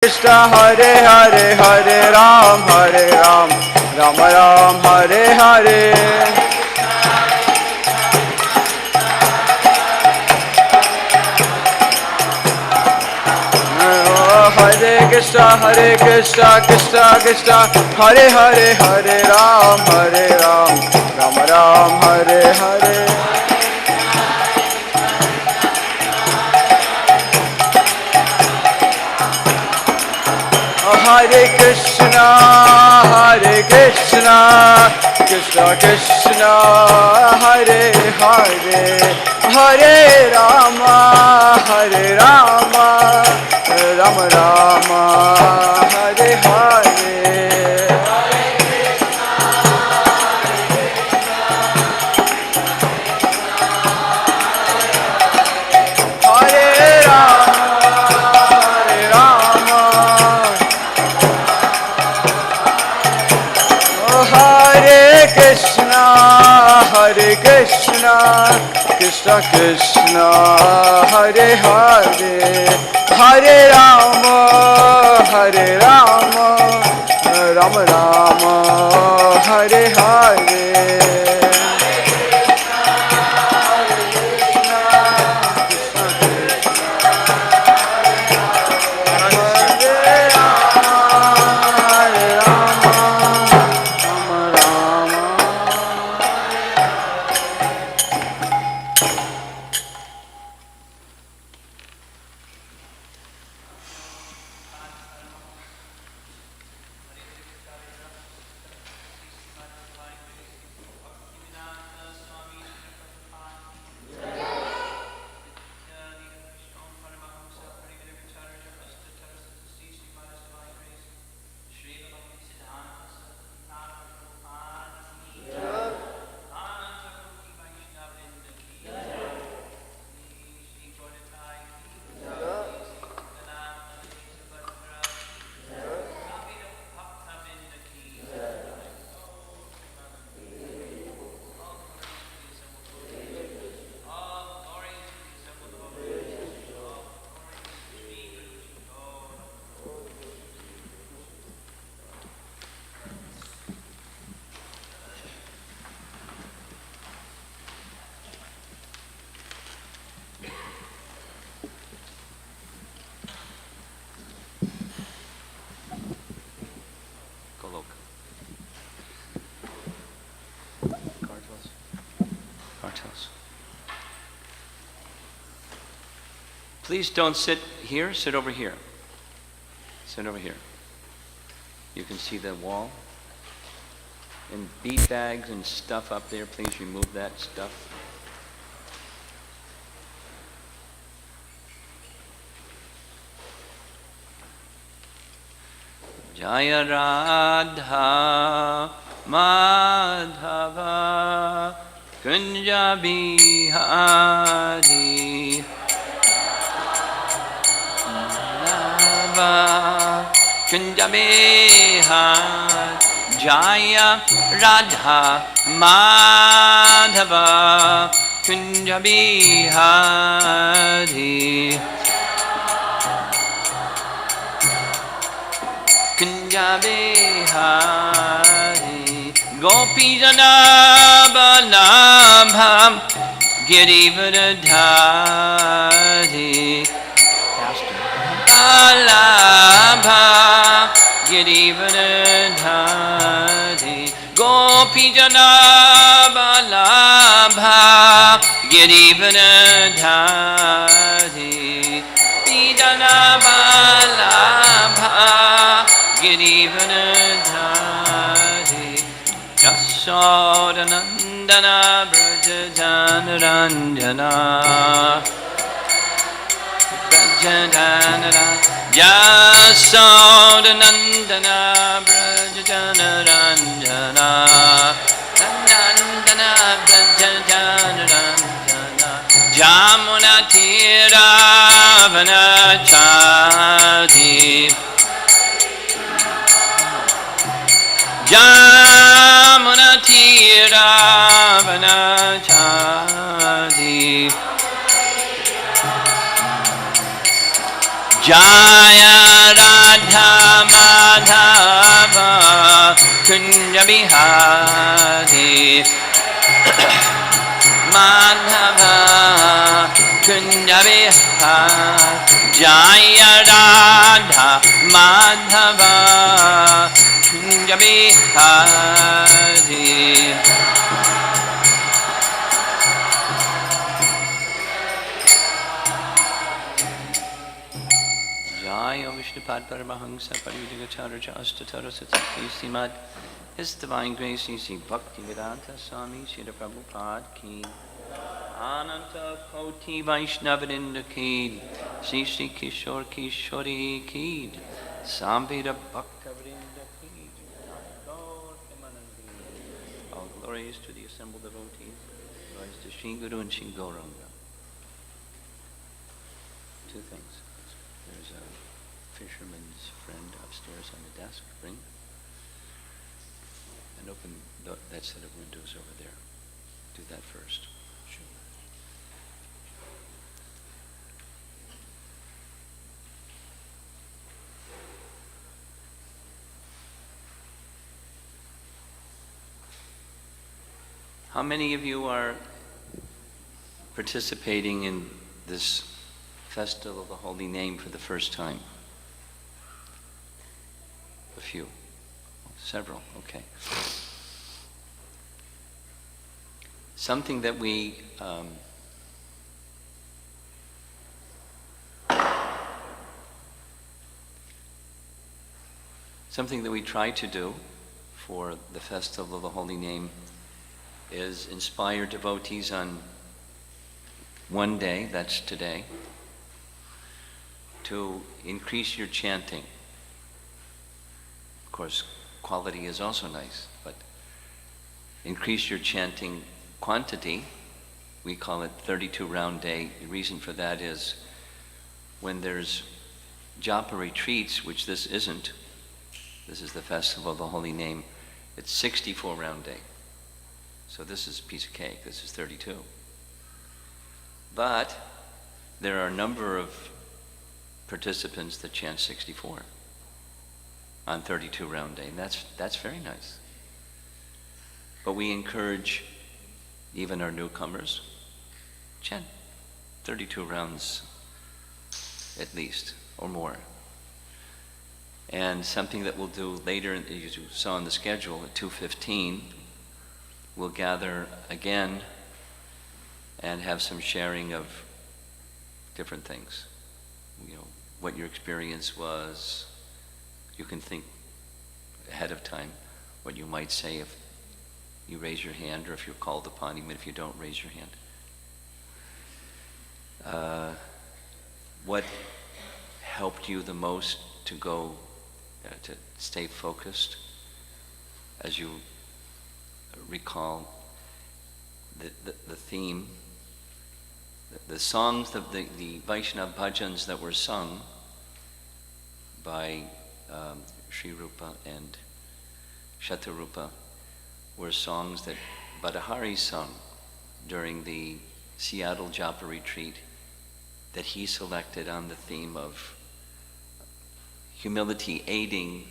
Krishna, Hare Hare, Hare Ram, Ram Ram, Hare Hare. Hare Krishna, Krishna Krishna, Hare Hare, Hare Ram, Ram Ram, Hare Hare. Hare Krishna, Krishna Krishna, Hare Hare, Hare Rama, Ram Rama, Hare Hare. Hare Krishna, Krishna Krishna, Hare Hare, Hare Rama, Ram Rama, Hare Hare. Please don't sit here, sit over here. Sit over here. You can see the wall. And bead bags and stuff up there, please remove that stuff. Jaya Radha Madhava Kunja Bihari Kunja Bihari Jaya Radha Madhava Kunja Bihari Kunja Bihari Gopi Jana Balabham Girivardhari Balabha Girivardhari Gopi Jana Balabha Girivardhari Pijana Balabha Girivardhari Yasodanandana Brajajanranjana Brajajanara Yasodanandana Brajajanranjana Nandana Brajajanranjana Jamuna Tiravana Chadi Jamuna Tiravana Chadi Jaya Radha Jaya Radha Madhava Kunja Bihari. Jaya Vishnupad Paramahansa Parivajagacharya Astatara Satsaki Srimad His Divine Grace Sri Bhakti Vedanta Swami Srila Prabhupada Ki Ananta Koti Vaishnavarinda Ki Sri Sri Kishore Kishori Ki Sambhira Bhaktavrinda Ki All glories to the assembled devotees, glories to Sri Guru and Sri Gauranga. Two things. There's a fisherman's friend upstairs on the desk. Bring. And open that set of windows over there. Do that first. Sure. How many of you are participating in this Festival of the Holy Name for the first time? A few. Several, okay. Something that we try to do for the Festival of the Holy Name is inspire devotees on one day, that's today, to increase your chanting. Of course, quality is also nice, but increase your chanting quantity. We call it 32 round day. The reason for that is when there's japa retreats, which this isn't, this is the Festival of the Holy Name, it's 64 round day. So this is a piece of cake, this is 32. But there are a number of participants that chant 64 on 32 round day, and that's very nice. But we encourage even our newcomers, chant 32 rounds at least, or more. And something that we'll do later, as you saw on the schedule, at 2:15, we'll gather again and have some sharing of different things. You know, what your experience was. You can think ahead of time what you might say if you raise your hand, or if you're called upon, even if you don't raise your hand. What helped you the most to go, to stay focused as you recall the theme, the songs, the Vaishnava bhajans that were sung by Sri Rupa and Shatarupa were songs that Badahari sung during the Seattle Japa retreat that he selected on the theme of humility aiding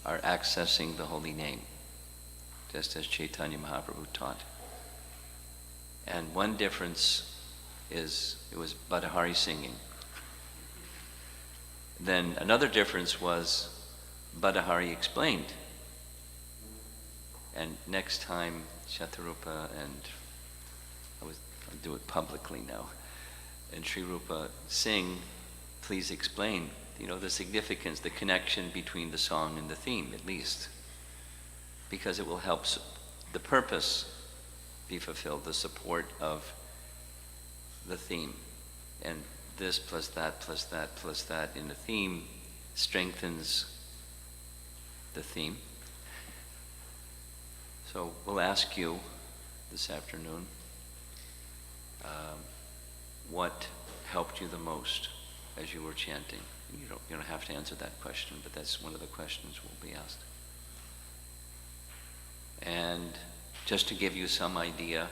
our accessing the holy name, just as Chaitanya Mahaprabhu taught. And one difference is it was Badahari singing. Then another difference was Badahari explained. And next time Shatarupa and I'll do it publicly now, and Sri Rupa sing, please explain, the significance, the connection between the song and the theme, at least, because it will help the purpose be fulfilled, the support of the theme. And this plus that plus that plus that in the theme strengthens the theme. So we'll ask you this afternoon, what helped you the most as you were chanting? You don't have to answer that question, but that's one of the questions we'll be asked. And just to give you some idea,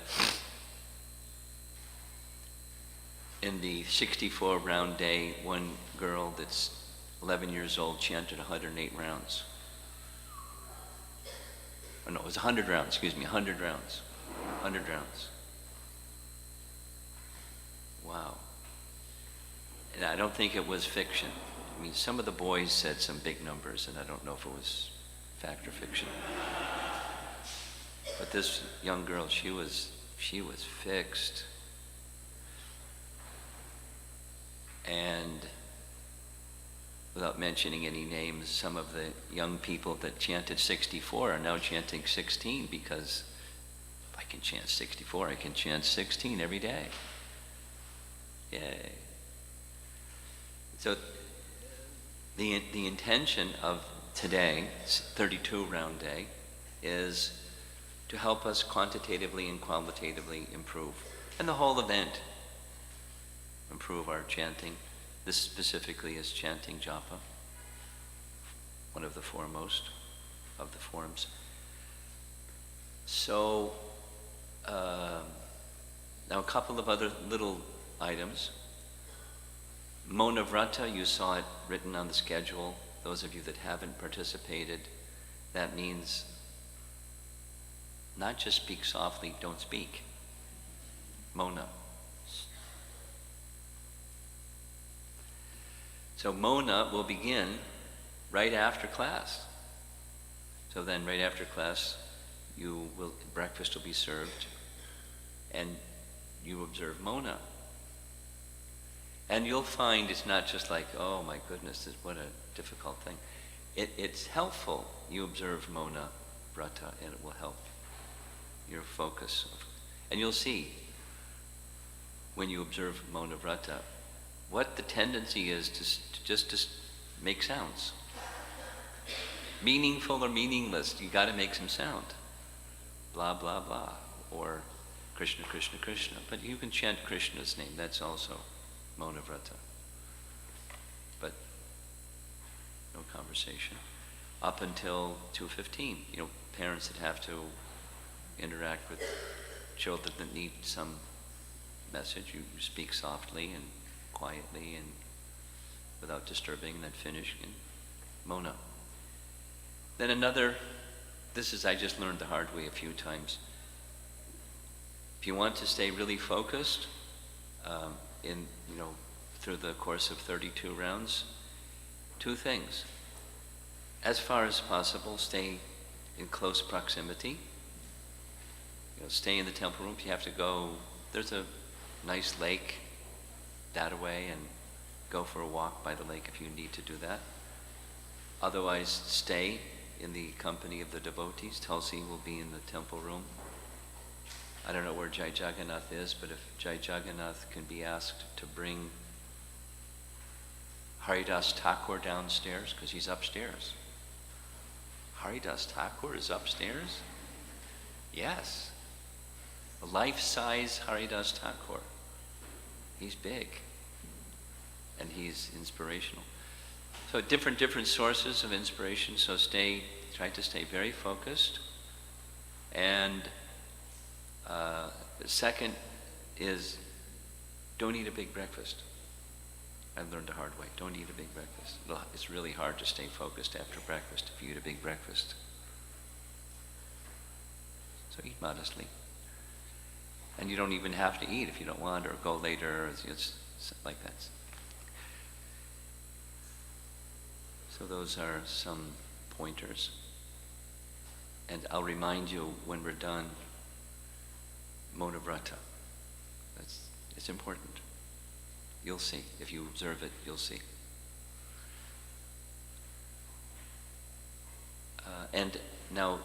in the 64 round day, one girl that's 11 years old chanted 108 rounds. Oh no, it was 100 rounds, 100 rounds. 100 rounds. Wow. And I don't think it was fiction. I mean, some of the boys said some big numbers, and I don't know if it was fact or fiction. But this young girl, she was fixed. And without mentioning any names, some of the young people that chanted 64 are now chanting 16, because if I can chant 64, I can chant 16 every day. Yay. So the intention of today, 32 round day, is to help us quantitatively and qualitatively improve, and the whole event, improve our chanting. This specifically is chanting japa, one of the foremost of the forms. So, now a couple of other little items. Mona Vrata, you saw it written on the schedule. Those of you that haven't participated, that means not just speak softly, don't speak. Mona. So Mona will begin right after class. So then right after class, breakfast will be served, and you observe Mona. And you'll find it's not just like, oh my goodness, what a difficult thing. It's helpful. You observe Mona Vrata, and it will help your focus. And you'll see, when you observe Mona Vrata, what the tendency is to make sounds. Meaningful or meaningless, you got to make some sound. Blah, blah, blah. Or Krishna, Krishna, Krishna. But you can chant Krishna's name. That's also Mona Vrata. But no conversation. Up until 2:15. Parents that have to interact with children that need some message, you speak softly and quietly and without disturbing, and then finish in Mona. Then I just learned the hard way a few times. If you want to stay really focused through the course of 32 rounds, two things. As far as possible, stay in close proximity. Stay in the temple room. If you have to go, there's a nice lake that away, and go for a walk by the lake if you need to do that. Otherwise, stay in the company of the devotees. Tulsi will be in the temple room. I don't know where Jai Jagannath is, but if Jai Jagannath can be asked to bring Haridas Thakur downstairs, because he's upstairs. Haridas Thakur is upstairs? Yes. A life-size Haridas Thakur. He's big, and he's inspirational. So different sources of inspiration. So try to stay very focused. And the second is, don't eat a big breakfast. I learned the hard way. Don't eat a big breakfast. It's really hard to stay focused after breakfast if you eat a big breakfast. So eat modestly. And you don't even have to eat if you don't want, or go later, or it's like that. So those are some pointers. And I'll remind you when we're done, Mona Vrata. It's important. You'll see. If you observe it, you'll see. And now,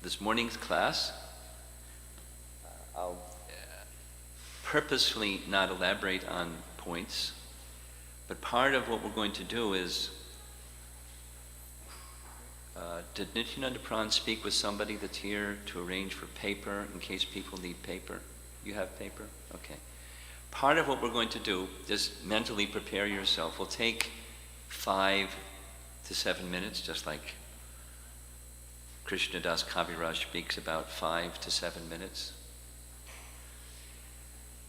this morning's class, I'll purposefully not elaborate on points, but part of what we're going to do is, did Nityananda Pran speak with somebody that's here to arrange for paper in case people need paper? You have paper? Okay. Part of what we're going to do, just mentally prepare yourself. We'll take 5 to 7 minutes, just like Krishnadas Kaviraj speaks about 5 to 7 minutes.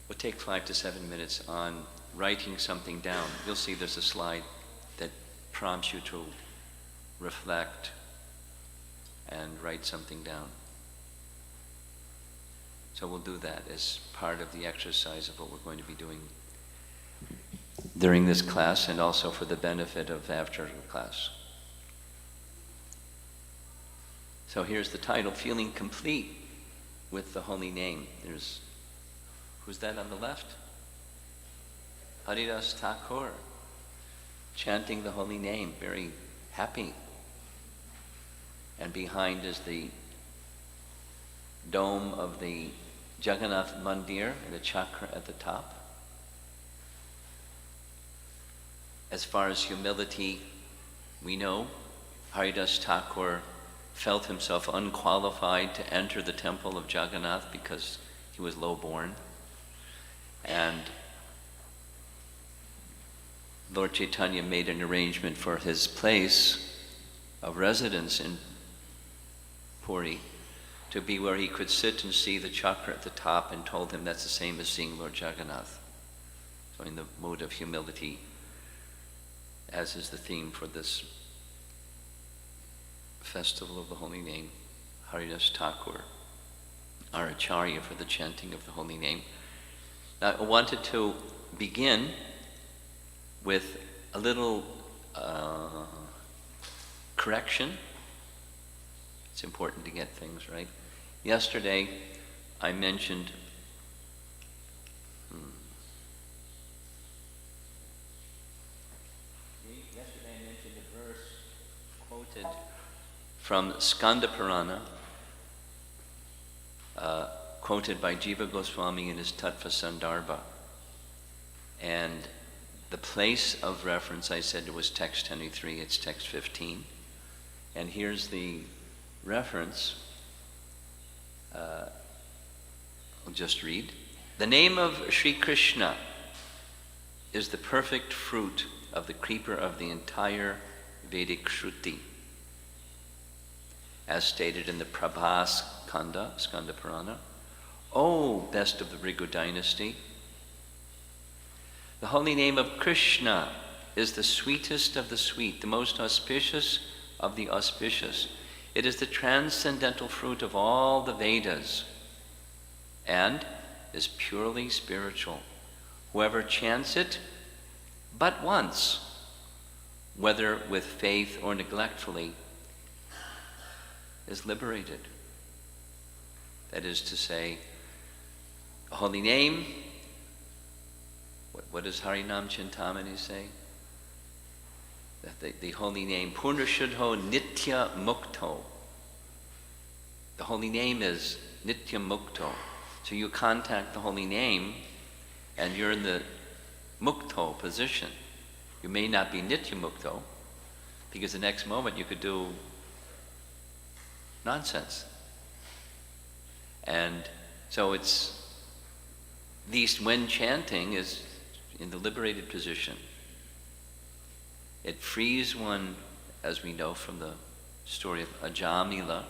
We'll take 5 to 7 minutes on writing something down. You'll see there's a slide that prompts you to reflect and write something down. So we'll do that as part of the exercise of what we're going to be doing during this class and also for the benefit of after the class. So here's the title, Feeling Complete with the Holy Name. There's, who's that on the left? Haridas Thakur, chanting the holy name, very happy. And behind is the dome of the Jagannath Mandir and the chakra at the top. As far as humility, we know Haridas Thakur felt himself unqualified to enter the temple of Jagannath because he was low-born. And Lord Chaitanya made an arrangement for his place of residence in Puri to be where he could sit and see the chakra at the top, and told him that's the same as seeing Lord Jagannath. So in the mood of humility, as is the theme for this Festival of the Holy Name, Haridas Thakur, our Acharya for the chanting of the Holy Name. Now, I wanted to begin with a little correction. It's important to get things right. Yesterday, I mentioned a verse quoted from Skanda Purana, quoted by Jiva Goswami in his Tattva Sandarbha. And the place of reference, I said it was text 23, it's text 15. And here's the reference. I'll just read. The name of Sri Krishna is the perfect fruit of the creeper of the entire Vedic Shruti, as stated in the Prabhas Kanda, Skanda Purana. O best of the Rigu dynasty, the holy name of Krishna is the sweetest of the sweet, the most auspicious of the auspicious. It is the transcendental fruit of all the Vedas and is purely spiritual. Whoever chants it but once, whether with faith or neglectfully, is liberated. That is to say, a holy name. What does Harinam Chintamani say? That the holy name, Purnashuddho Nitya Mukto. The holy name is Nitya Mukto. So you contact the holy name and you're in the Mukto position. You may not be Nitya Mukto, because the next moment you could do nonsense. And so it's, at least when chanting is in the liberated position. It frees one, as we know from the story of Ajamila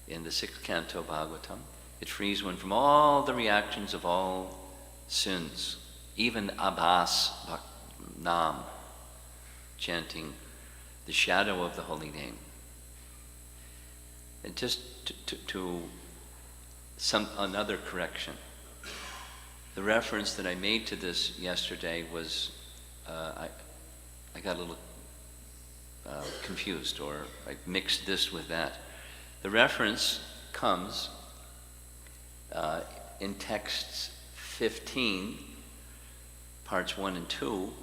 in the 6th canto Bhagavatam, it frees one from all the reactions of all sins, even Abhas Nam, chanting the shadow of the holy name. And just to another correction. The reference that I made to this yesterday was, I got a little confused, or I mixed this with that. The reference comes in texts 15, parts 1 and 2.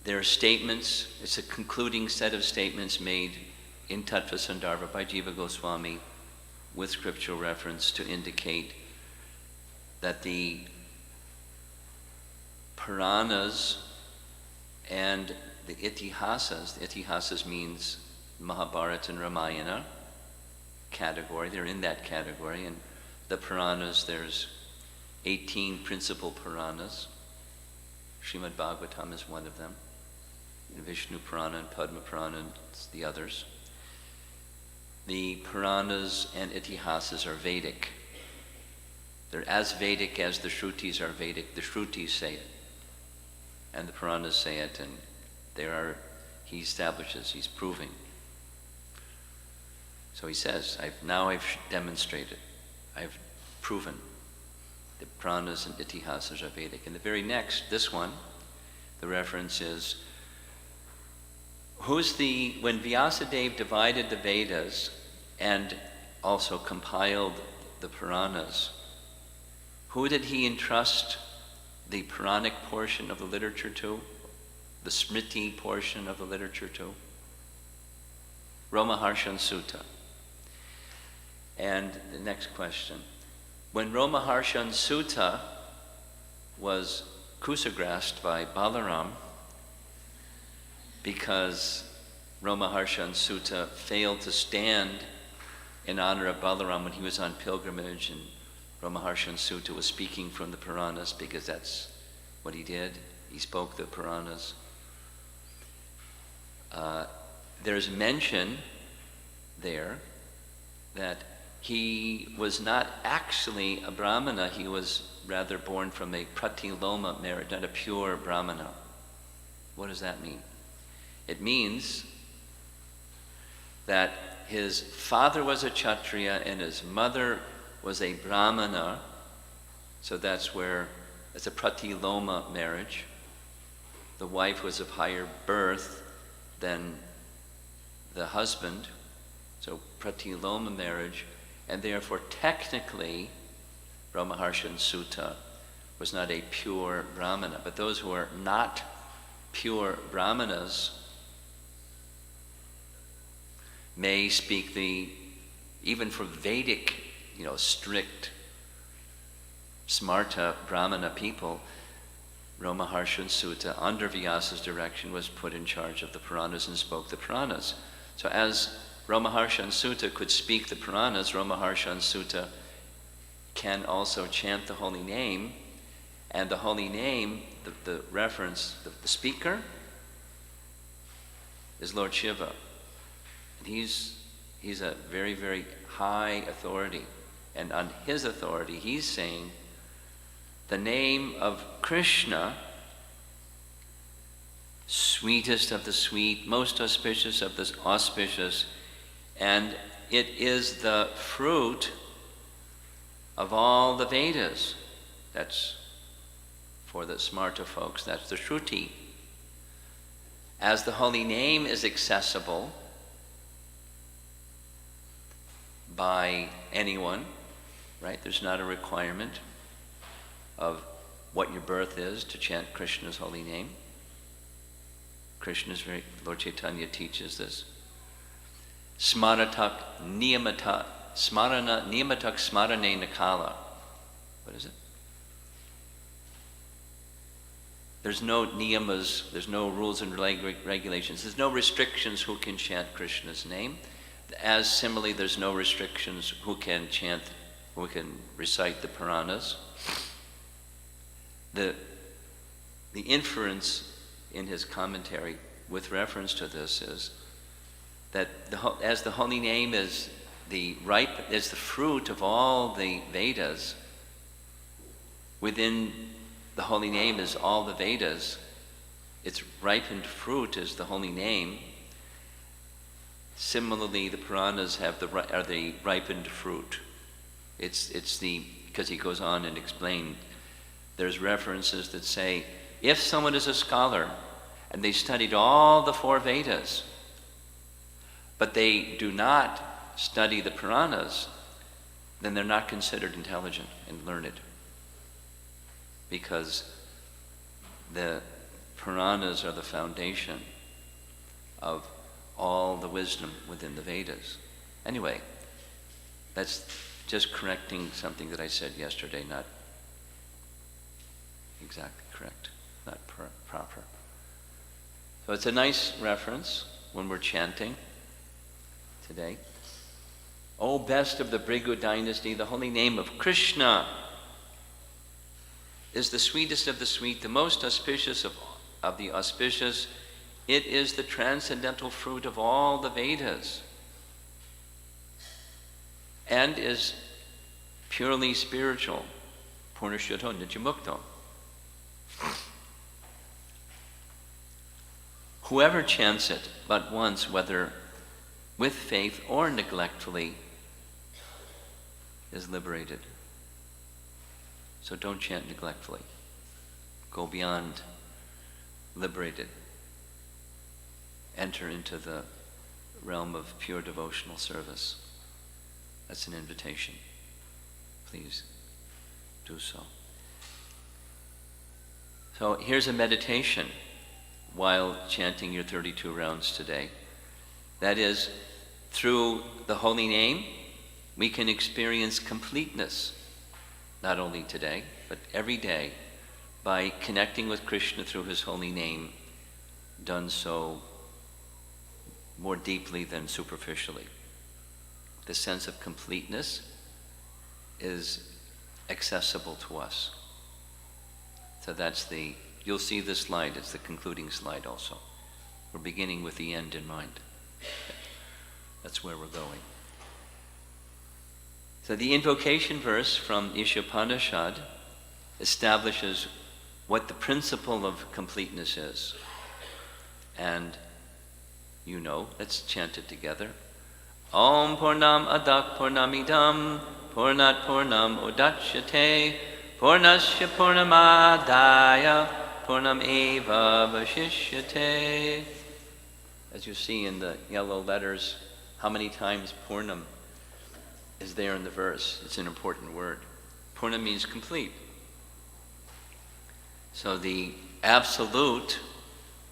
There are statements, it's a concluding set of statements made in Tattva Sandarbha by Jiva Goswami with scriptural reference to indicate that the Puranas and the Itihasas means Mahabharata and Ramayana category, they're in that category, and the Puranas, there's 18 principal Puranas. Srimad Bhagavatam is one of them. Vishnu Purana and Padma Purana and the others. The Puranas and Itihasas are Vedic. They're as Vedic as the Shrutis are Vedic. The Shrutis say it, and the Puranas say it, and he establishes, he's proving. So he says, I've demonstrated, I've proven The Puranas and Itihasas are Vedic. And the very next, this one, the reference is, when Vyasadeva divided the Vedas and also compiled the Puranas, who did he entrust the Puranic portion of the literature to? The Smriti portion of the literature to? Romaharshan Sutta. And the next question. When Romaharshan Sutta was kusagrased by Balaram, because Romaharshan Sutta failed to stand in honor of Balaram when he was on pilgrimage, and Romaharshan Sutta was speaking from the Puranas because that's what he did. He spoke the Puranas. There's mention there that he was not actually a Brahmana, he was rather born from a pratiloma marriage, not a pure Brahmana. What does that mean? It means that his father was a Kshatriya and his mother was a Brahmana, so that's where it's a pratiloma marriage. The wife was of higher birth than the husband, so pratiloma marriage, and therefore technically Romaharshan Sutta was not a pure Brahmana. But those who are not pure Brahmanas may speak even for Vedic, strict Smarta Brahmana people, Romaharshan Sutta, under Vyasa's direction, was put in charge of the Puranas and spoke the Puranas. So as Romaharshan Sutta could speak the Puranas, Romaharshan Sutta can also chant the holy name, and the holy name, the reference, the speaker, is Lord Shiva. And he's a very, very high authority. And on his authority, he's saying the name of Krishna, sweetest of the sweet, most auspicious of the auspicious, and it is the fruit of all the Vedas. That's for the smarta folks, that's the Shruti. As the holy name is accessible by anyone, right? There's not a requirement of what your birth is to chant Krishna's holy name. Lord Chaitanya teaches this. Smaratak niyamata, smarana niyamatak smarane nakala. What is it? There's no niyamas, there's no rules and regulations. There's no restrictions who can chant Krishna's name. As similarly, there's no restrictions who can recite the Puranas. The inference in his commentary with reference to this is that as the holy name is the fruit of all the Vedas, within the holy name is all the Vedas, its ripened fruit is the holy name. Similarly, the Puranas are the ripened fruit. Because he goes on and explains, there's references that say, if someone is a scholar and they studied all the 4 Vedas, but they do not study the Puranas, then they're not considered intelligent and learned. Because the Puranas are the foundation of all the wisdom within the Vedas. Anyway, that's just correcting something that I said yesterday, not exactly correct, not proper. So it's a nice reference when we're chanting today. O best of the Bhrigu dynasty, the holy name of Krishna is the sweetest of the sweet, the most auspicious of the auspicious. It is the transcendental fruit of all the Vedas and is purely spiritual. Purnashyato Nityamukto. Whoever chants it but once, whether with faith or neglectfully, is liberated. So don't chant neglectfully. Go beyond liberated. Enter into the realm of pure devotional service. That's an invitation. Please do so. So here's a meditation while chanting your 32 rounds today. That is, through the holy name, we can experience completeness, not only today, but every day, by connecting with Krishna through his holy name, done so more deeply than superficially. The sense of completeness is accessible to us. So you'll see this slide, it's the concluding slide also. We're beginning with the end in mind. That's where we're going. So the invocation verse from Ishopanishad establishes what the principle of completeness is. And let's chant it together. Om Purnam Adak Purnamidam Purnat Purnam Udachyate Purnasya Purnamadaya Purnam Eva Vashishyate. As you see in the yellow letters, how many times Purnam is there in the verse? It's an important word. Purna means complete. So the absolute,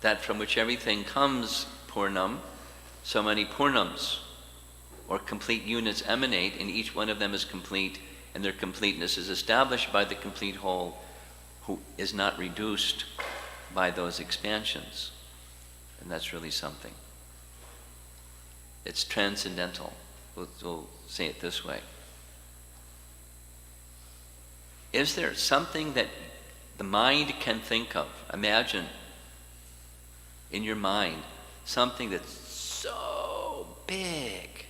that from which everything comes, Purnam, so many Purnams, or complete units emanate, and each one of them is complete, and their completeness is established by the complete whole, who is not reduced by those expansions. And that's really something. It's transcendental. We'll say it this way. Is there something that the mind can think of? Imagine in your mind something that's so big.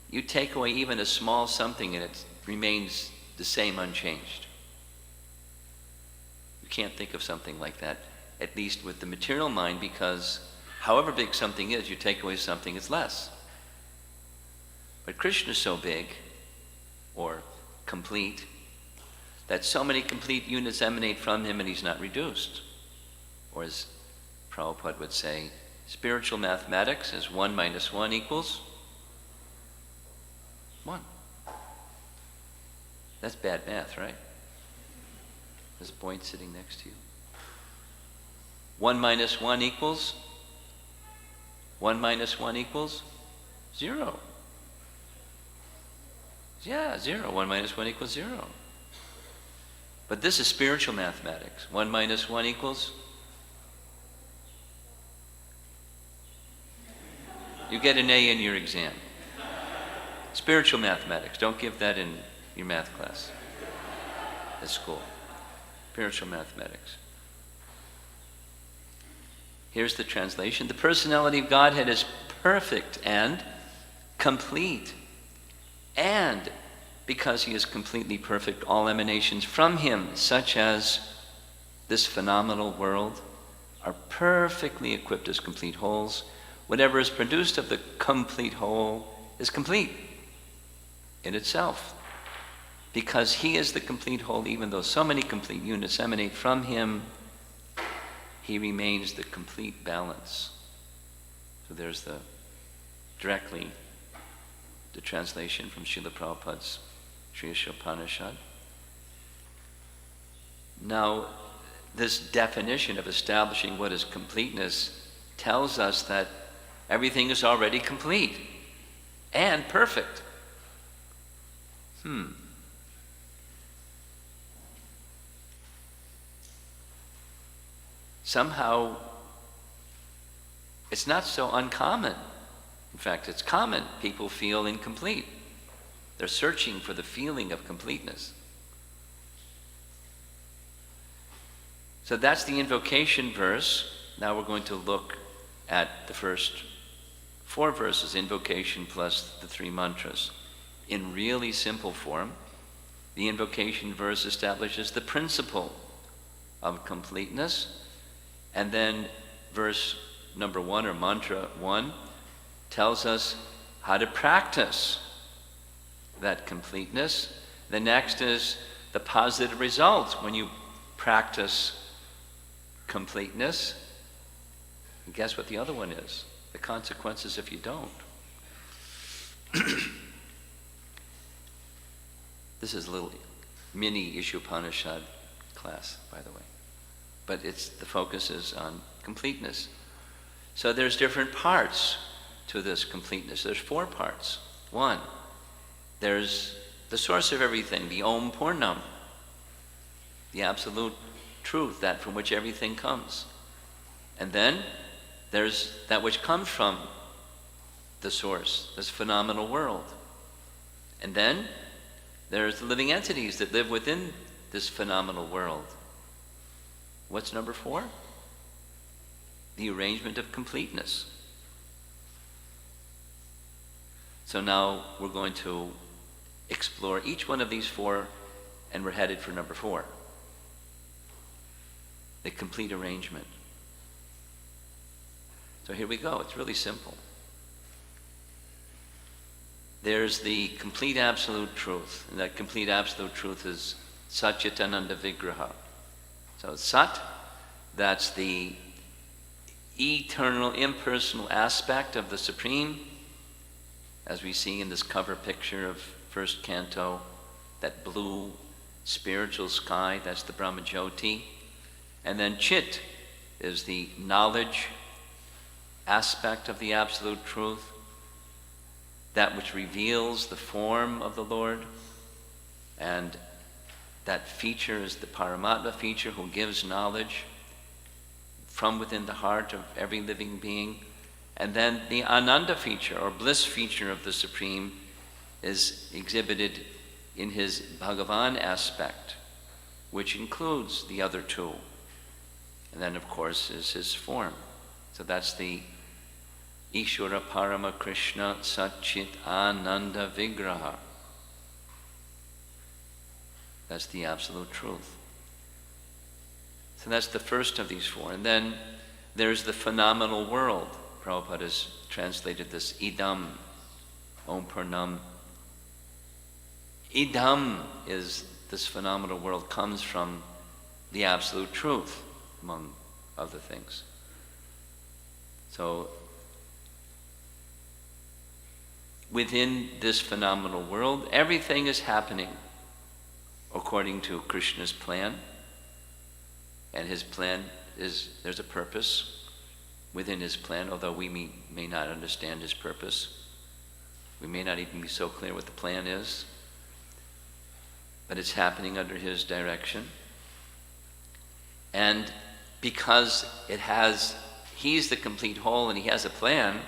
You take away even a small something and it remains the same, unchanged. You can't think of something like that, at least with the material mind, because however big something is, you take away something, it's less. But Krishna is so big, or complete, that so many complete units emanate from him and he's not reduced. Or as Prabhupada would say, spiritual mathematics is 1 minus 1 equals 1. That's bad math, right? There's a point sitting next to you. 1 minus 1 equals 1 minus 1 equals 0. Yeah, 0. 1 minus 1 equals 0. But this is spiritual mathematics. 1 minus 1 equals? You get an A in your exam. Spiritual mathematics. Don't give that in your math class at school. Spiritual mathematics. Here's the translation. The personality of Godhead is perfect and complete. And because he is completely perfect, all emanations from him, such as this phenomenal world, are perfectly equipped as complete wholes. Whatever is produced of the complete whole is complete in itself. Because he is the complete whole, even though so many complete units emanate from him, he remains the complete balance. So there's the translation from Srila Prabhupada's Sri Ishopanishad. Now, this definition of establishing what is completeness tells us that everything is already complete and perfect. Somehow, it's not so uncommon. In fact, it's common. People feel incomplete. They're searching for the feeling of completeness. So that's the invocation verse. Now we're going to look at the first 4 verses, invocation plus the 3 mantras. In really simple form, the invocation verse establishes the principle of completeness, and then verse number 1, or mantra 1, tells us how to practice that completeness. The next is the positive results when you practice completeness. And guess what the other one is? The consequences if you don't. This is a little mini Ishopanishad class, by the way. But the focus is on completeness. So there's different parts to this completeness. There's 4 parts. 1, there's the source of everything, the Om Purnam, the absolute truth, that from which everything comes. And then there's that which comes from the source, this phenomenal world. And then there's the living entities that live within this phenomenal world. What's number 4? The arrangement of completeness. So now we're going to explore each one of these 4, and we're headed for number 4. The complete arrangement. So here we go. It's really simple. There's the complete absolute truth, and that complete absolute truth is Satchitananda Vigraha. So Sat, that's the eternal, impersonal aspect of the Supreme, as we see in this cover picture of first canto, that blue spiritual sky, that's the Brahmajyoti. And then Chit is the knowledge aspect of the absolute truth, that which reveals the form of the Lord. And that feature is the Paramatma feature, who gives knowledge from within the heart of every living being. And then the Ananda feature, or bliss feature of the Supreme, is exhibited in his Bhagavan aspect, which includes the other 2. And then, of course, is his form. So that's the Ishvara Parama Krishna Satchit Ananda Vigraha. That's the absolute truth. So that's the first of these 4. And then there's the phenomenal world. Prabhupada has translated this idam, Om Purnam. Idam is this phenomenal world, comes from the absolute truth, among other things. So within this phenomenal world, everything is happening according to Krishna's plan. And his plan is, there's a purpose within his plan, although we may not understand his purpose. We may not even be so clear what the plan is. But it's happening under his direction. And because he's the complete whole and he has a plan,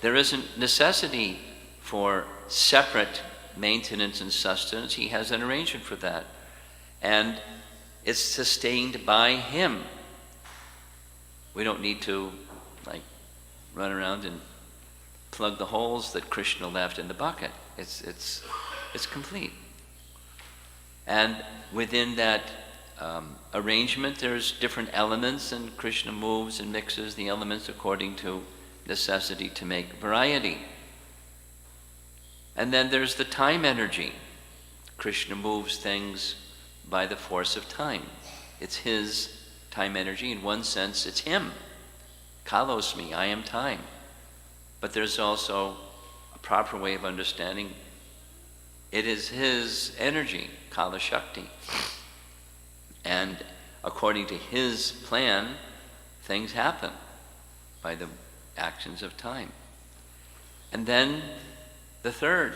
there isn't necessity for separate maintenance and sustenance. He has an arrangement for that. And it's sustained by him. We don't need to run around and plug the holes that Krishna left in the bucket. It's complete. And within that arrangement, there's different elements, and Krishna moves and mixes the elements according to necessity to make variety. And then there's the time energy. Krishna moves things by the force of time. It's his time energy. In one sense, it's him. Kalosmi, I am time. But there's also a proper way of understanding it is his energy, Kala Shakti. And according to his plan, things happen by the actions of time. And then the third,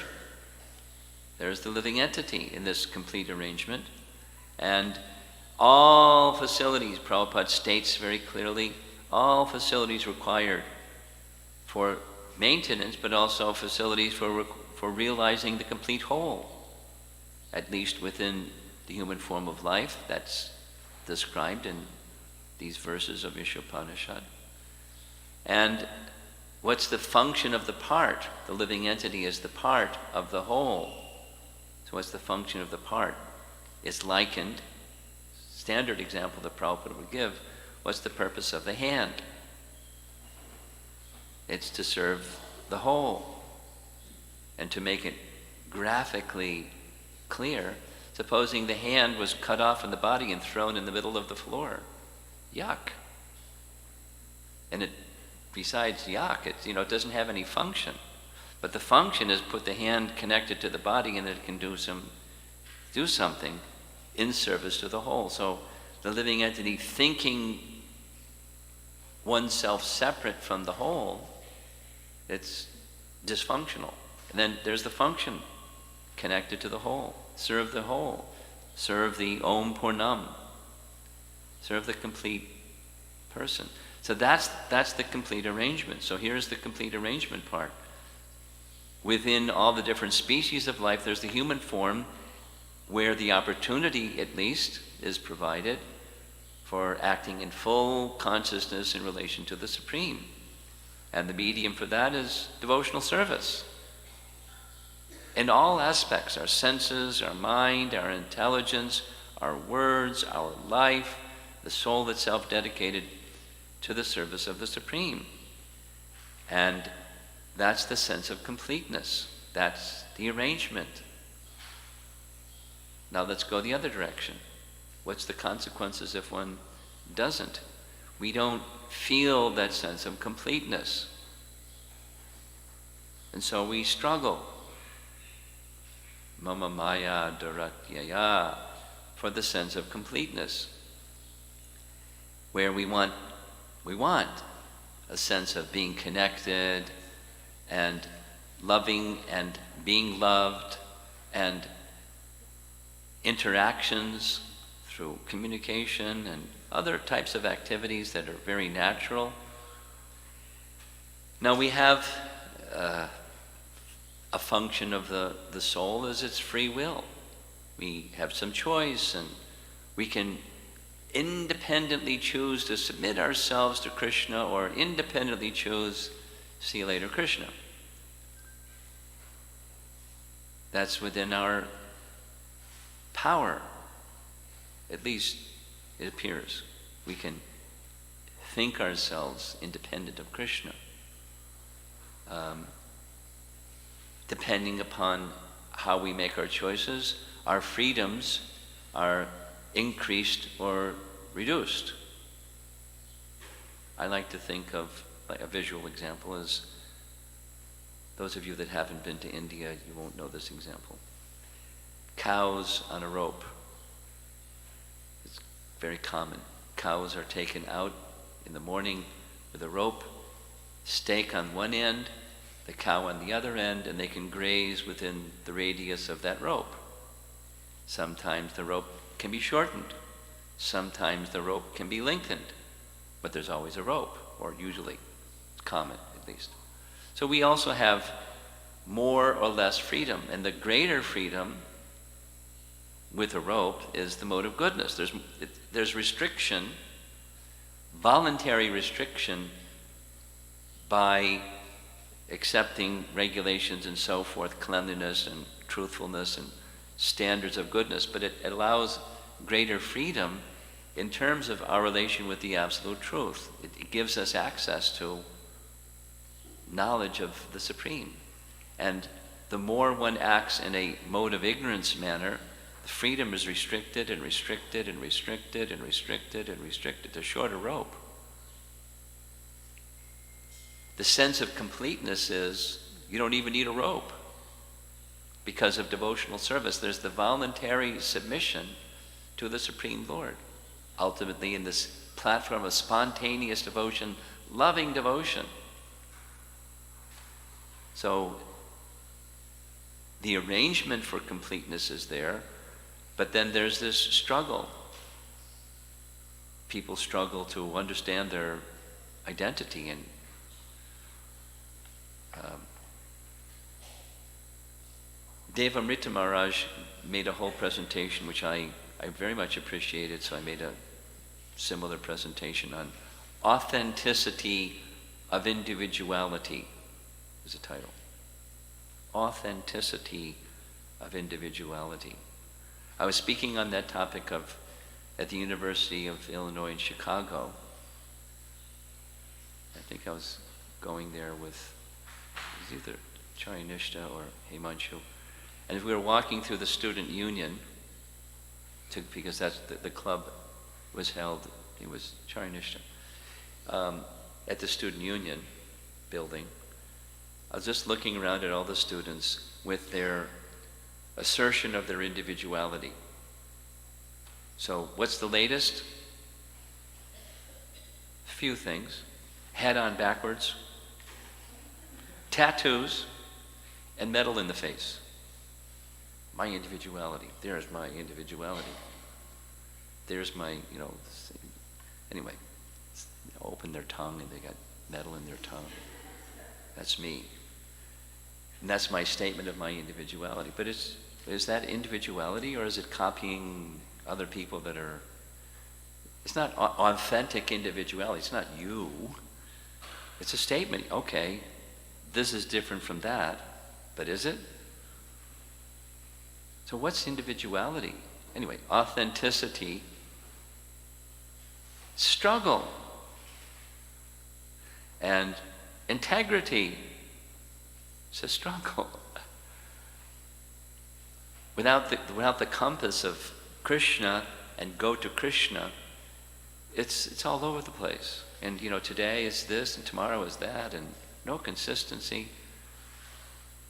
there's the living entity in this complete arrangement. And all facilities, Prabhupada states very clearly, all facilities required for maintenance, but also facilities for realizing the complete whole, at least within the human form of life that's described in these verses of Ishopanishad. And what's the function of the part? The living entity is the part of the whole. So what's the function of the part? It's likened, standard example that Prabhupada would give, what's the purpose of the hand? It's to serve the whole. And to make it graphically clear, Supposing the hand was cut off from the body and thrown in the middle of the floor. Yuck. And it, besides yuck, it doesn't have any function. But the function is put the hand connected to the body and it can do something in service to the whole. So the living entity thinking oneself separate from the whole, it's dysfunctional. And then there's the function connected to the whole. Serve the whole. Serve the Om Purnam. Serve the complete person. So that's the complete arrangement. So here's the complete arrangement part. Within all the different species of life, there's the human form where the opportunity, at least, is provided for acting in full consciousness in relation to the Supreme. And the medium for that is devotional service. In all aspects, our senses, our mind, our intelligence, our words, our life, the soul itself dedicated to the service of the Supreme. And that's the sense of completeness. That's the arrangement. Now let's go the other direction. What's the consequences if one doesn't? We don't feel that sense of completeness. And so we struggle. Mama maya duratyaya, for the sense of completeness, where we want a sense of being connected and loving and being loved and interactions through communication and other types of activities that are very natural. Now we have a function of the soul is its free will. We have some choice and we can independently choose to submit ourselves to Krishna or independently choose, see you later, Krishna. That's within our power. At least it appears. We can think ourselves independent of Krishna. Depending upon how we make our choices, our freedoms are increased or reduced. I like to think of, like, a visual example is, those of you that haven't been to India, you won't know this example. Cows on a rope. It's very common. Cows are taken out in the morning with a rope, stake on one end, the cow on the other end, and they can graze within the radius of that rope. Sometimes the rope can be shortened. Sometimes the rope can be lengthened. But there's always a rope, or usually. It's common, at least. So we also have more or less freedom. And the greater freedom with a rope is the mode of goodness. There's restriction, voluntary restriction, by accepting regulations and so forth, cleanliness and truthfulness and standards of goodness, but it allows greater freedom in terms of our relation with the absolute truth. It gives us access to knowledge of the Supreme. And the more one acts in a mode of ignorance manner, the freedom is restricted and restricted and restricted and restricted and restricted. A shorter rope. The sense of completeness is you don't even need a rope because of devotional service. There's the voluntary submission to the Supreme Lord. Ultimately, in this platform of spontaneous devotion, loving devotion. So the arrangement for completeness is there, but then there's this struggle. People struggle to understand their identity, and Devamrita Maharaj made a whole presentation which I very much appreciated, so I made a similar presentation on authenticity of individuality is the title. Authenticity of individuality. I was speaking on that topic at the University of Illinois in Chicago. I think I was going there with either Chayanishta or Himanshu. And we were walking through the student union, because that's the club was held, it was Charanishta, at the Student Union building. I was just looking around at all the students with their assertion of their individuality. So what's the latest? Few things. Hat on backwards, tattoos, and metal in the face. My individuality. There's my individuality. There's my, anyway, open their tongue and they got metal in their tongue. That's me. And that's my statement of my individuality. But is that individuality, or is it copying other people that are... It's not authentic individuality. It's not you. It's a statement. Okay, this is different from that, but is it? So what's individuality? Anyway, authenticity, struggle, and integrity. It's a struggle. Without the compass of Krishna and go to Krishna, it's all over the place. And today is this and tomorrow is that, and no consistency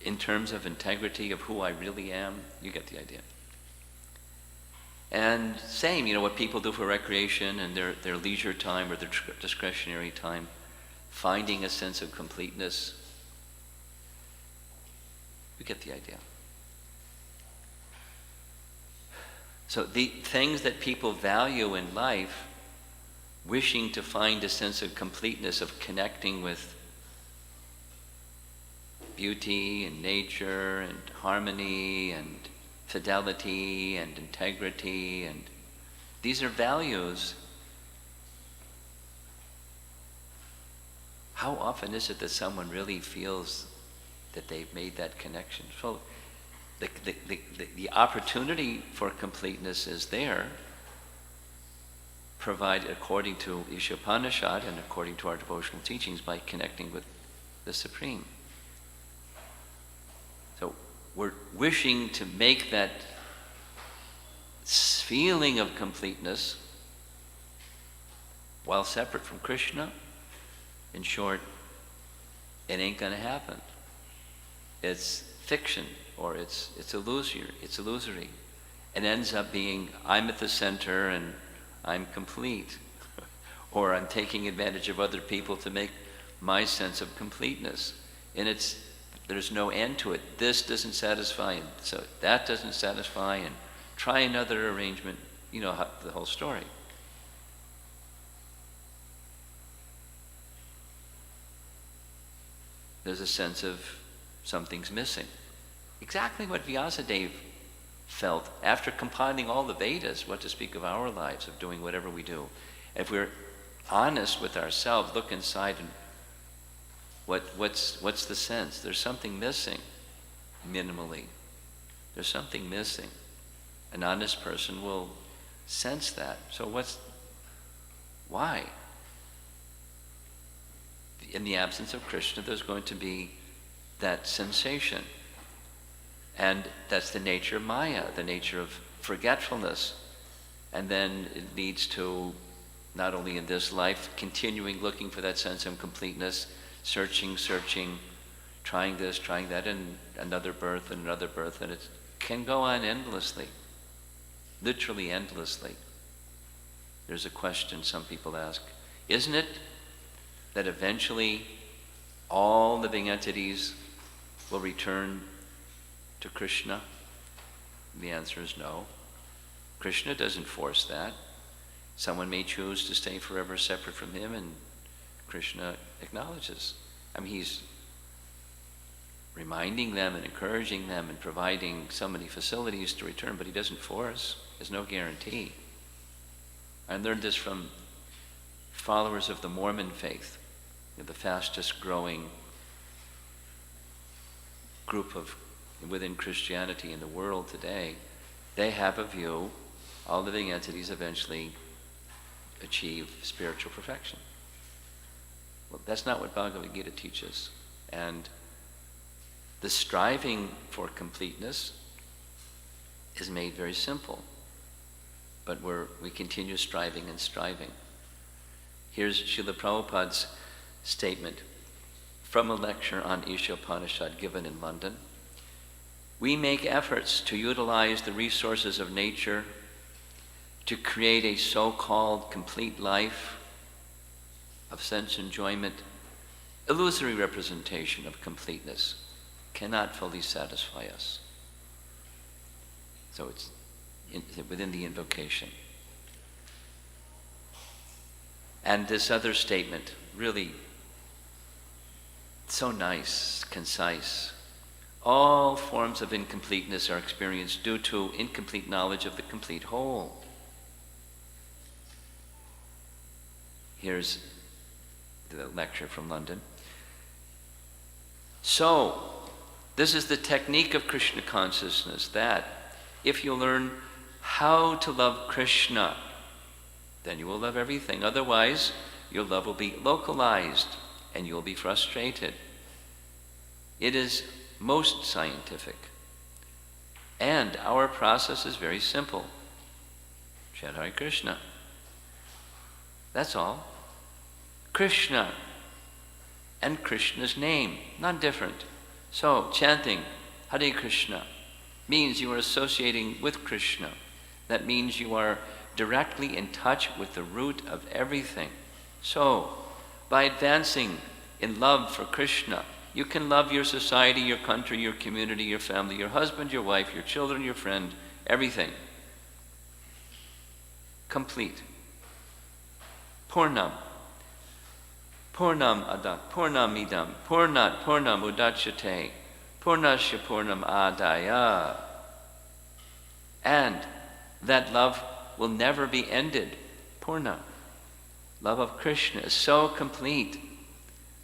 in terms of integrity of who I really am. You get the idea. And same, what people do for recreation and their leisure time or their discretionary time, finding a sense of completeness. You get the idea. So the things that people value in life, wishing to find a sense of completeness, of connecting with beauty and nature and harmony and fidelity and integrity, and these are values. How often is it that someone really feels that they've made that connection? So the opportunity for completeness is there, provided according to Ishopanishad and according to our devotional teachings, by connecting with the Supreme. So we're wishing to make that feeling of completeness while separate from Krishna. In short, it ain't going to happen. It's fiction, or it's illusory. It ends up being, I'm at the center and I'm complete. Or I'm taking advantage of other people to make my sense of completeness. And there's no end to it. This doesn't satisfy, and so that doesn't satisfy, and try another arrangement. The whole story. There's a sense of something's missing. Exactly what Vyasadeva felt after compiling all the Vedas, what to speak of our lives, of doing whatever we do. If we're honest with ourselves, look inside, and what's the sense? There's something missing, minimally. There's something missing. An honest person will sense that. So why? In the absence of Krishna, there's going to be that sensation. And that's the nature of Maya, the nature of forgetfulness. And then it leads to, not only in this life, continuing looking for that sense of completeness, searching, trying this, trying that, and another birth, and it can go on endlessly, literally endlessly. There's a question some people ask, isn't it that eventually all living entities will return to Krishna? And the answer is no. Krishna doesn't force that. Someone may choose to stay forever separate from him, and Krishna acknowledges. He's reminding them and encouraging them and providing so many facilities to return, but he doesn't force. There's no guarantee. I learned this from followers of the Mormon faith, the fastest growing group within Christianity in the world today. They have a view, all living entities eventually achieve spiritual perfection. Well, that's not what Bhagavad Gita teaches. And the striving for completeness is made very simple. but we continue striving and striving. Here's Srila Prabhupada's statement from a lecture on Ishopanishad given in London. We make efforts to utilize the resources of nature to create a so-called complete life of sense enjoyment. Illusory representation of completeness cannot fully satisfy us. So it's within the invocation. And this other statement, really so nice, concise. All forms of incompleteness are experienced due to incomplete knowledge of the complete whole. Here's the lecture from London. So, this is the technique of Krishna consciousness, that if you learn how to love Krishna, then you will love everything. Otherwise, your love will be localized and you'll be frustrated. It is most scientific. And our process is very simple. Chant Hare Krishna. That's all. Krishna and Krishna's name, not different. So, chanting Hare Krishna means you are associating with Krishna. That means you are directly in touch with the root of everything. So, by advancing in love for Krishna, you can love your society, your country, your community, your family, your husband, your wife, your children, your friend, everything. Complete. Purnam. Purnam adat, Purnam idam, Purnat, Purnam udachyate, Purnasya Purnam adaya. And that love will never be ended. Purna. Love of Krishna is so complete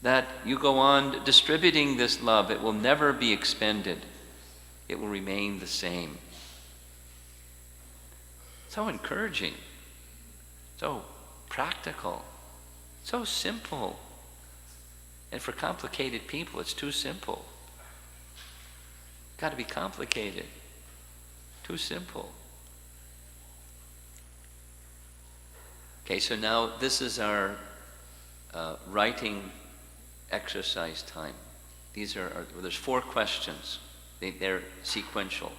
that you go on distributing this love. It will never be expended. It will remain the same. So encouraging. So practical. So simple. And for complicated people, it's too simple. Got to be complicated. Too simple. Okay, so now this is our writing exercise time. There's 4 questions. They're sequential.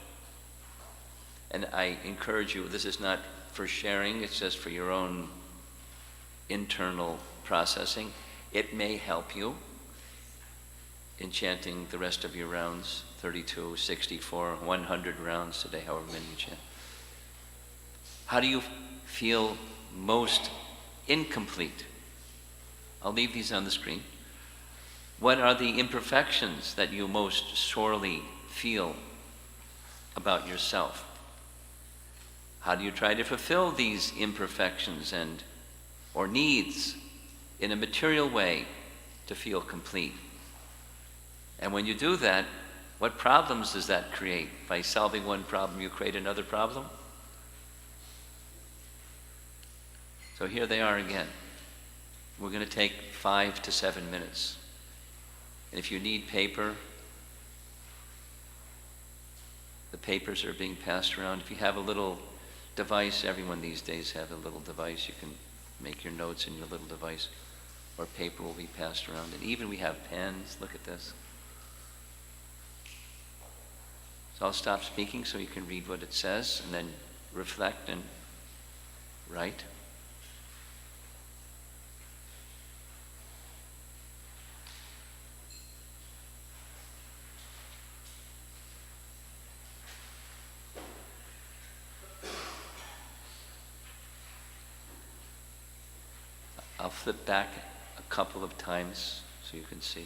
And I encourage you, this is not for sharing, it's just for your own internal processing. It may help you in chanting the rest of your rounds, 32, 64, 100 rounds today, however many you chant. How do you feel most incomplete? I'll leave these on the screen. What are the imperfections that you most sorely feel about yourself? How do you try to fulfill these imperfections or needs in a material way to feel complete? And when you do that, what problems does that create? By solving one problem, you create another problem? So here they are again. We're going to take 5 to 7 minutes. And if you need paper, the papers are being passed around. If you have a little device, everyone these days have a little device. You can make your notes in your little device, or paper will be passed around. And even we have pens. Look at this. So I'll stop speaking so you can read what it says and then reflect and write. I'll flip back a couple of times so you can see.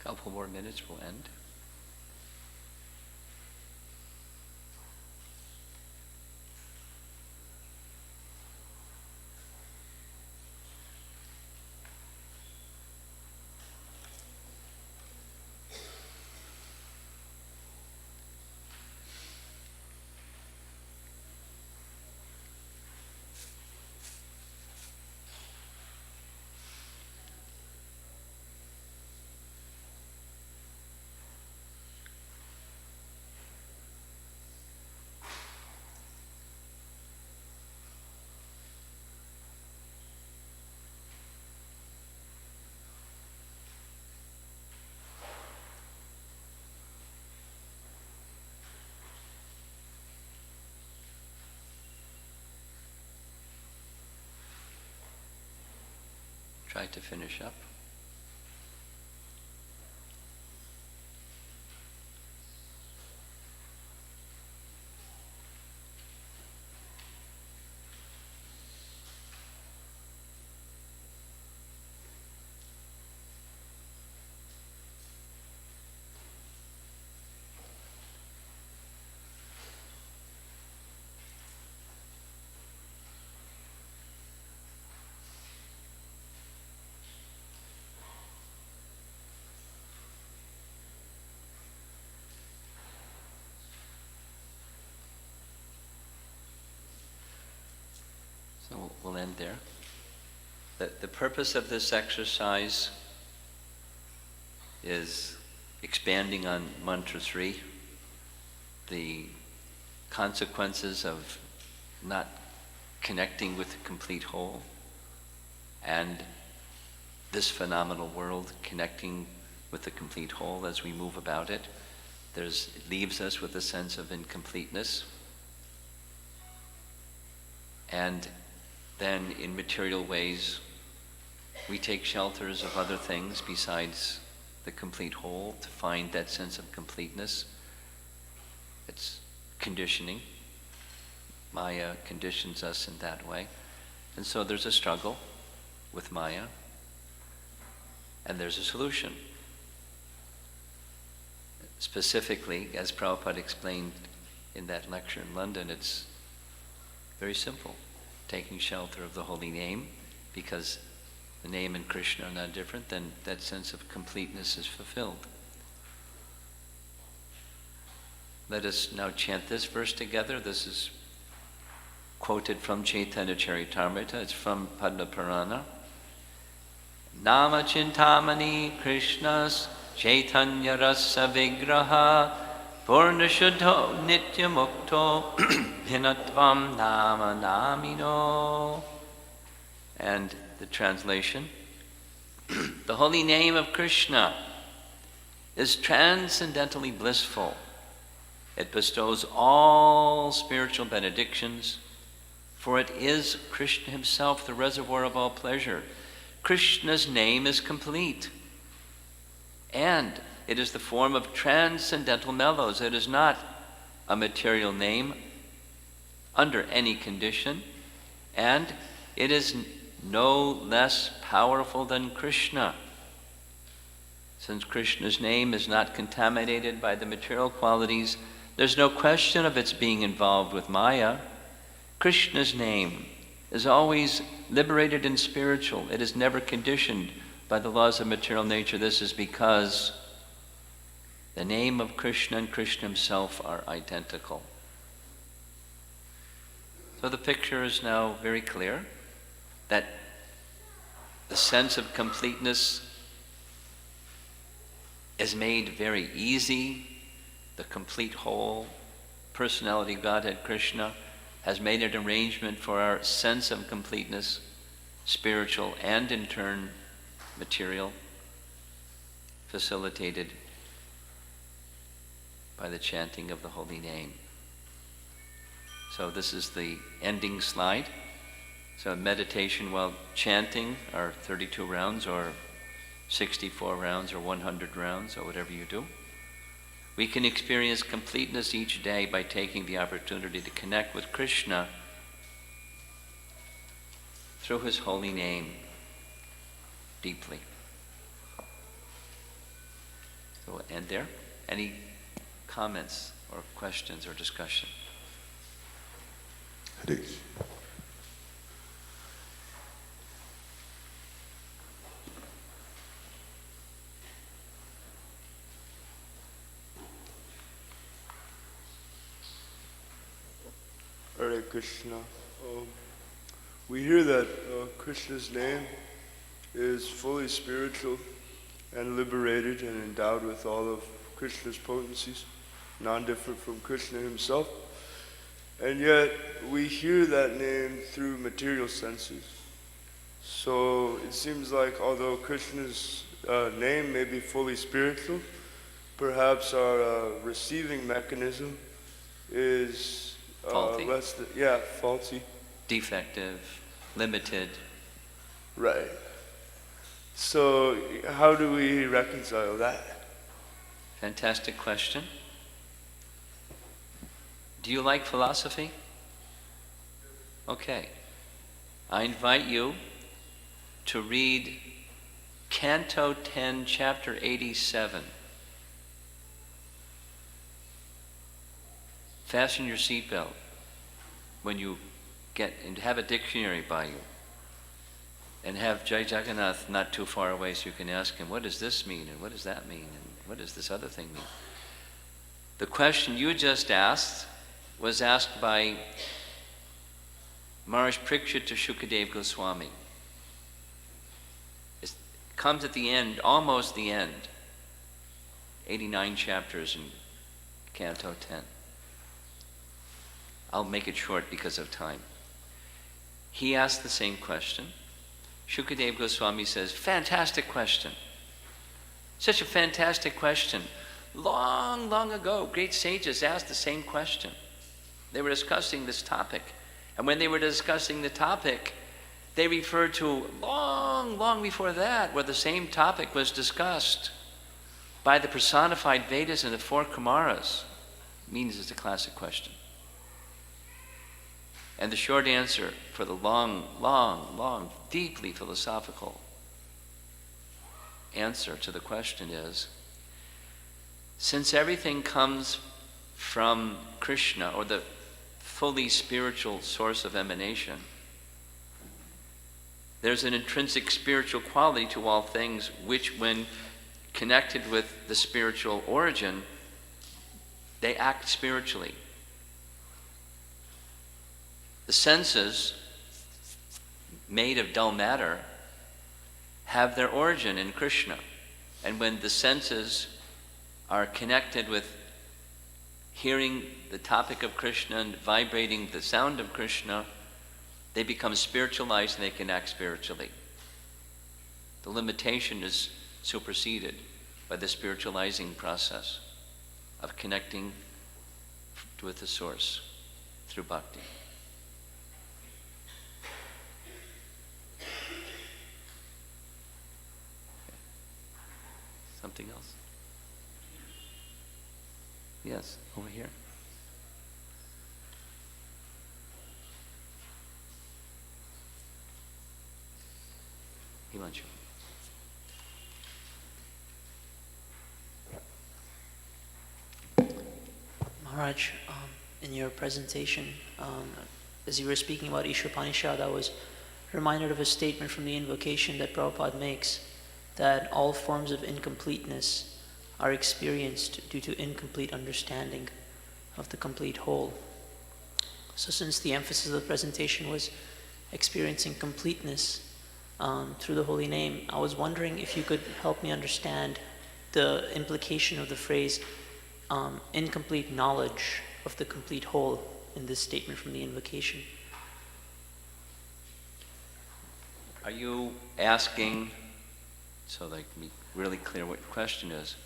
Couple more minutes, we'll end. Try to finish up. So we'll end there. The purpose of this exercise is expanding on mantra 3, the consequences of not connecting with the complete whole, and this phenomenal world connecting with the complete whole as we move about it. It leaves us with a sense of incompleteness. And then in material ways, we take shelters of other things besides the complete whole to find that sense of completeness. It's conditioning. Maya conditions us in that way. And so there's a struggle with Maya, and there's a solution. Specifically, as Prabhupada explained in that lecture in London, it's very simple. Taking shelter of the holy name, because the name and Krishna are not different, then that sense of completeness is fulfilled. Let us now chant this verse together. This is quoted from Chaitanya Charitamrita. It's from Padma Purana. Nama Chintamani Krishnas Chaitanya Rasa Vigraha Purna Shuddho Nitya Mukto Hinatvam Nama Namino. And the translation. The holy name of Krishna is transcendently blissful. It bestows all spiritual benedictions, for it is Krishna himself, the reservoir of all pleasure. Krishna's name is complete, and it is the form of transcendental mellows. It is not a material name under any condition, and it is no less powerful than Krishna. Since Krishna's name is not contaminated by the material qualities, there's no question of its being involved with Maya. Krishna's name is always liberated and spiritual. It is never conditioned by the laws of material nature. This is because the name of Krishna and Krishna himself are identical. So the picture is now very clear that the sense of completeness is made very easy. The complete whole personality of Godhead Krishna has made an arrangement for our sense of completeness, spiritual and in turn material, facilitated by the chanting of the holy name. So this is the ending slide. So meditation while chanting are 32 rounds or 64 rounds or 100 rounds or whatever you do. We can experience completeness each day by taking the opportunity to connect with Krishna through his holy name deeply. So we'll end there. Any comments or questions or discussion? Harish. Hare Krishna. We hear that Krishna's name is fully spiritual and liberated and endowed with all of Krishna's potencies, non-different from Krishna himself. And yet we hear that name through material senses. So it seems like although Krishna's name may be fully spiritual, perhaps our receiving mechanism is Faulty. Faulty. Defective, limited. Right. So how do we reconcile that? Fantastic question. Do you like philosophy? Okay. I invite you to read Canto 10, Chapter 87. Fasten your seatbelt when you get, and have a dictionary by you. And have Jai Jagannath not too far away so you can ask him, what does this mean, and what does that mean, and what does this other thing mean? The question you just asked was asked by Maharaj Parikshit to Shukadev Goswami. It comes at the end, almost the end, 89 chapters in Canto 10. I'll make it short because of time. He asked the same question. Shukadev Goswami says, fantastic question. Such a fantastic question. Long, long ago, great sages asked the same question. They were discussing this topic. And when they were discussing the topic, they referred to long, long before that, where the same topic was discussed by the personified Vedas and the four Kumaras. Means it's a classic question. And the short answer for the long, long, long, deeply philosophical answer to the question is, since everything comes from Krishna, or the fully spiritual source of emanation, there's an intrinsic spiritual quality to all things which, when connected with the spiritual origin, they act spiritually. The senses, made of dull matter, have their origin in Krishna. And when the senses are connected with hearing the topic of Krishna and vibrating the sound of Krishna, they become spiritualized and they can act spiritually. The limitation is superseded by the spiritualizing process of connecting with the source through bhakti. Something else? Yes, over here. Himanshu. Maharaj, in your presentation, as you were speaking about Ishopanishad, I was reminded of a statement from the invocation that Prabhupada makes, that all forms of incompleteness are experienced due to incomplete understanding of the complete whole. So since the emphasis of the presentation was experiencing completeness through the holy name, I was wondering if you could help me understand the implication of the phrase incomplete knowledge of the complete whole in this statement from the invocation. Are you asking, so that I can be really clear what your question is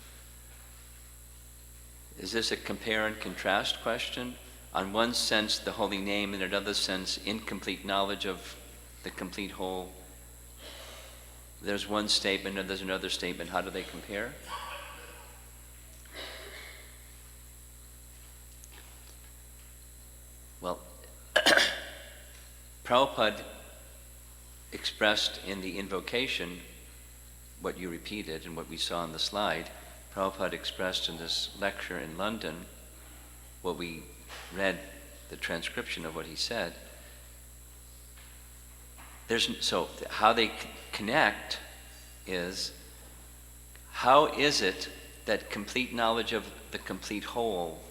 this a compare and contrast question? On one sense, the holy name, and in another sense, incomplete knowledge of the complete whole. There's one statement and there's another statement. How do they compare? Well, Prabhupada expressed in the invocation what you repeated and what we saw on the slide, Prabhupada expressed in this lecture in London, what we read, the transcription of what he said, so how they connect is, how is it that complete knowledge of the complete whole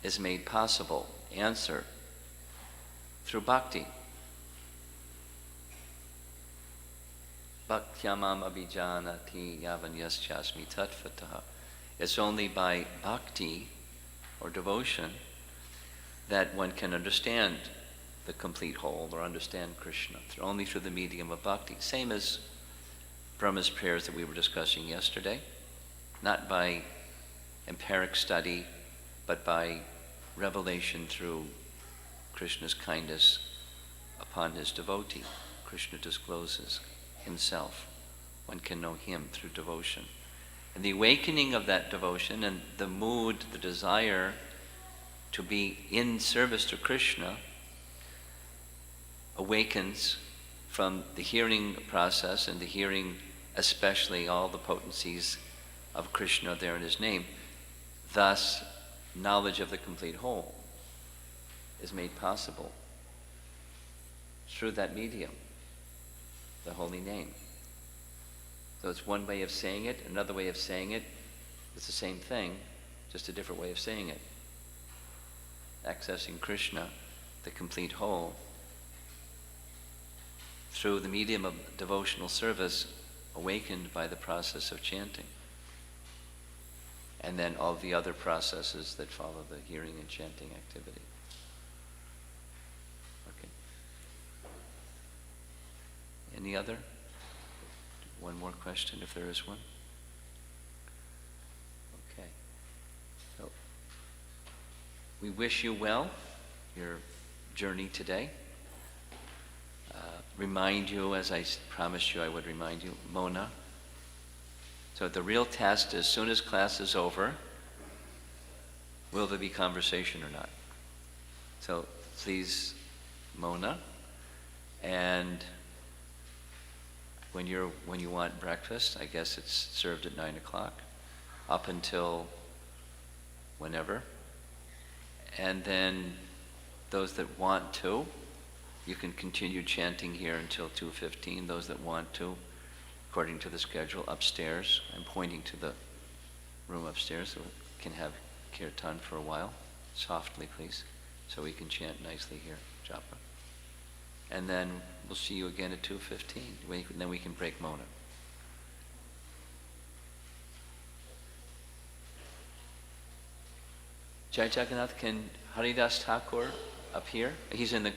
is made possible? Answer, through bhakti. Bhaktyamam abhijanati yavanyaschasmi tattvataha. It's only by bhakti, or devotion, that one can understand the complete whole, or understand Krishna, only through the medium of bhakti. Same as Brahma's prayers that we were discussing yesterday, not by empiric study, but by revelation through Krishna's kindness upon his devotee. Krishna discloses himself. One can know him through devotion. And the awakening of that devotion and the mood, the desire to be in service to Krishna awakens from the hearing process, and the hearing especially all the potencies of Krishna there in his name. Thus, knowledge of the complete whole is made possible through that medium, the holy name. So it's one way of saying it. Another way of saying it, it's the same thing, just a different way of saying it. Accessing Krishna, the complete whole, through the medium of devotional service, awakened by the process of chanting. And then all the other processes that follow the hearing and chanting activity. Okay. Any other? One more question, if there is one. Okay. So, we wish you well, your journey today. Remind you, as I promised you I would remind you, Mona. So the real test, as soon as class is over, will there be conversation or not? So please, Mona, and when you want breakfast, I guess it's served at 9 o'clock, up until whenever. And then those that want to, you can continue chanting here until 2:15. Those that want to, according to the schedule, upstairs. I'm pointing to the room upstairs so we can have kirtan for a while. Softly, please, so we can chant nicely here, japa. And then we'll see you again at 2:15. Then we can break Mona. Jai Jagannath, can Haridas Thakur up here? He's in the